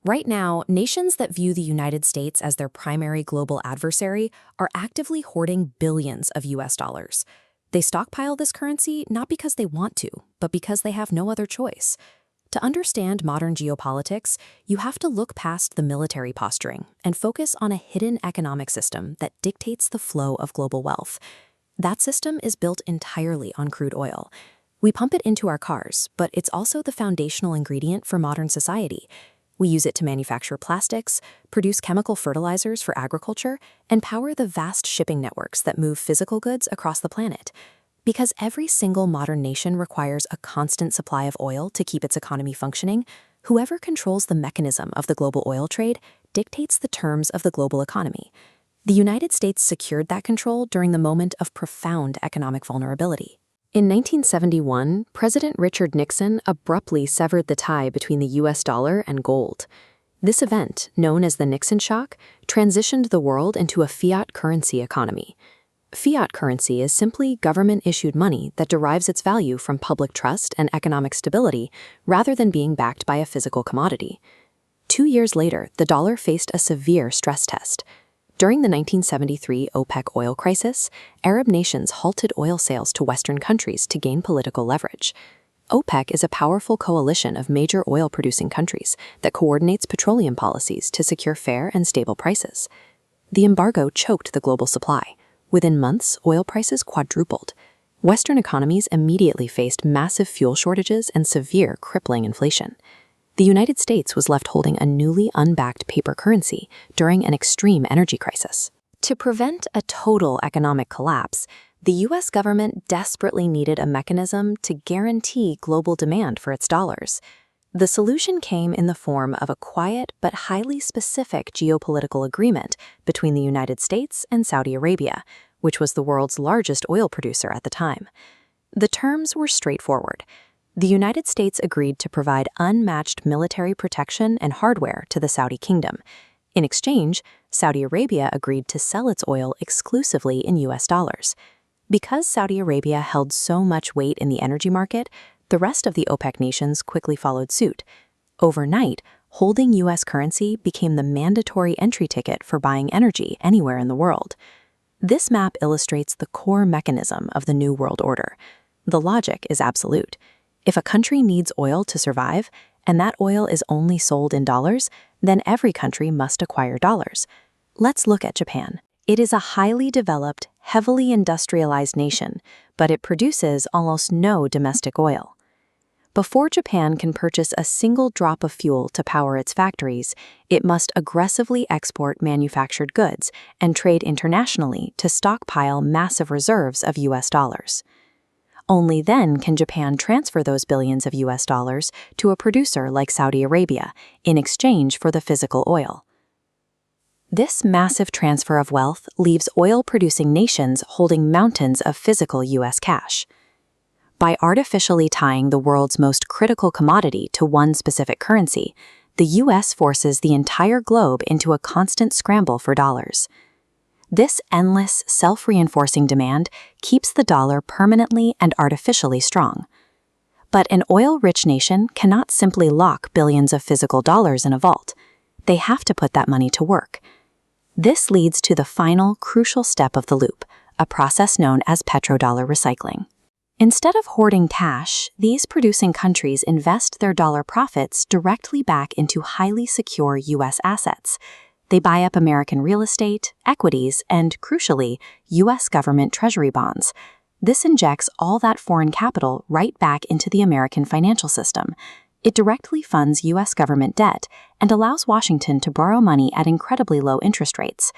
Right now, nations that view the United States as their primary global adversary are actively hoarding billions of US dollars. They stockpile this currency not because they want to, but because they have no other choice. To understand modern geopolitics, you have to look past the military posturing and focus on a hidden economic system that dictates the flow of global wealth. That system is built entirely on crude oil. We pump it into our cars, but it's also the foundational ingredient for modern society. We use it to manufacture plastics, produce chemical fertilizers for agriculture, and power the vast shipping networks that move physical goods across the planet. Because every single modern nation requires a constant supply of oil to keep its economy functioning, whoever controls the mechanism of the global oil trade dictates the terms of the global economy. The United States secured that control during the moment of profound economic vulnerability. In 1971, President Richard Nixon abruptly severed the tie between the US dollar and gold. This event, known as the Nixon Shock, transitioned the world into a fiat currency economy. Fiat currency is simply government-issued money that derives its value from public trust and economic stability rather than being backed by a physical commodity. 2 years later, the dollar faced a severe stress test. During the 1973 OPEC oil crisis, Arab nations halted oil sales to Western countries to gain political leverage. OPEC is a powerful coalition of major oil-producing countries that coordinates petroleum policies to secure fair and stable prices. The embargo choked the global supply. Within months, oil prices quadrupled. Western economies immediately faced massive fuel shortages and severe, crippling inflation. The United States was left holding a newly unbacked paper currency during an extreme energy crisis. To prevent a total economic collapse, the U.S. government desperately needed a mechanism to guarantee global demand for its dollars. The solution came in the form of a quiet but highly specific geopolitical agreement between the United States and Saudi Arabia, which was the world's largest oil producer at the time. The terms were straightforward. The United States agreed to provide unmatched military protection and hardware to the Saudi kingdom. In exchange, Saudi Arabia agreed to sell its oil exclusively in US dollars. Because Saudi Arabia held so much weight in the energy market, the rest of the OPEC nations quickly followed suit. Overnight, holding US currency became the mandatory entry ticket for buying energy anywhere in the world. This map illustrates the core mechanism of the New World Order. The logic is absolute. If a country needs oil to survive, and that oil is only sold in dollars, then every country must acquire dollars. Let's look at Japan. It is a highly developed, heavily industrialized nation, but it produces almost no domestic oil. Before Japan can purchase a single drop of fuel to power its factories, it must aggressively export manufactured goods and trade internationally to stockpile massive reserves of US dollars. Only then can Japan transfer those billions of US dollars to a producer like Saudi Arabia in exchange for the physical oil. This massive transfer of wealth leaves oil-producing nations holding mountains of physical US cash. By artificially tying the world's most critical commodity to one specific currency, the US forces the entire globe into a constant scramble for dollars. This endless, self-reinforcing demand keeps the dollar permanently and artificially strong. But an oil-rich nation cannot simply lock billions of physical dollars in a vault. They have to put that money to work. This leads to the final, crucial step of the loop, a process known as Petrodollar Recycling. Instead of hoarding cash, these producing countries invest their dollar profits directly back into highly secure U.S. assets. They buy up American real estate, equities, and, crucially, U.S. government treasury bonds. This injects all that foreign capital right back into the American financial system. It directly funds U.S. government debt and allows Washington to borrow money at incredibly low interest rates.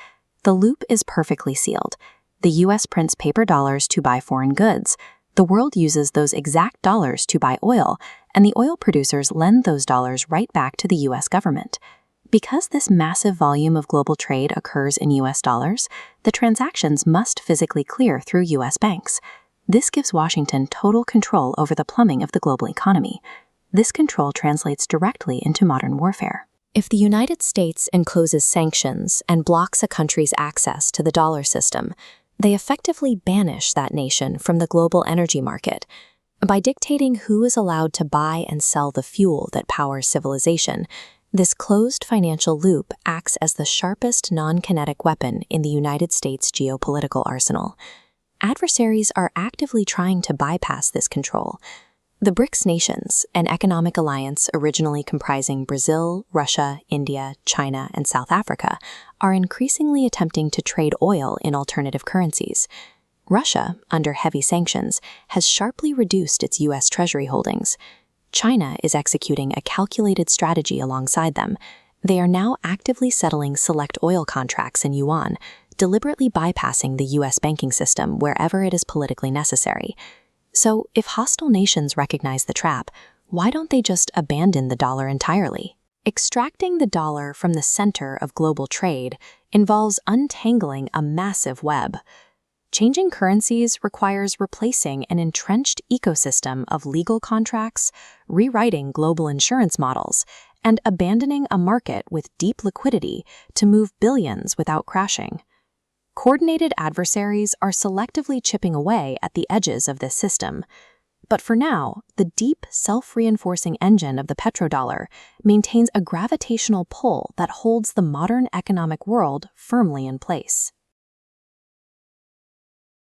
The loop is perfectly sealed. The U.S. prints paper dollars to buy foreign goods. The world uses those exact dollars to buy oil, and the oil producers lend those dollars right back to the U.S. government. Because this massive volume of global trade occurs in U.S. dollars, the transactions must physically clear through U.S. banks. This gives Washington total control over the plumbing of the global economy. This control translates directly into modern warfare. If the United States imposes sanctions and blocks a country's access to the dollar system, they effectively banish that nation from the global energy market. By dictating who is allowed to buy and sell the fuel that powers civilization, This closed financial loop acts as the sharpest non-kinetic weapon in the United States' geopolitical arsenal. Adversaries are actively trying to bypass this control. The BRICS nations, an economic alliance originally comprising Brazil, Russia, India, China, and South Africa, are increasingly attempting to trade oil in alternative currencies. Russia, under heavy sanctions, has sharply reduced its U.S. Treasury holdings. China is executing a calculated strategy alongside them. They are now actively settling select oil contracts in yuan, deliberately bypassing the U.S. banking system wherever it is politically necessary. So, if hostile nations recognize the trap, why don't they just abandon the dollar entirely? Extracting the dollar from the center of global trade involves untangling a massive web. Changing currencies requires replacing an entrenched ecosystem of legal contracts, rewriting global insurance models, and abandoning a market with deep liquidity to move billions without crashing. Coordinated adversaries are selectively chipping away at the edges of this system. But for now, the deep, self-reinforcing engine of the petrodollar maintains a gravitational pull that holds the modern economic world firmly in place.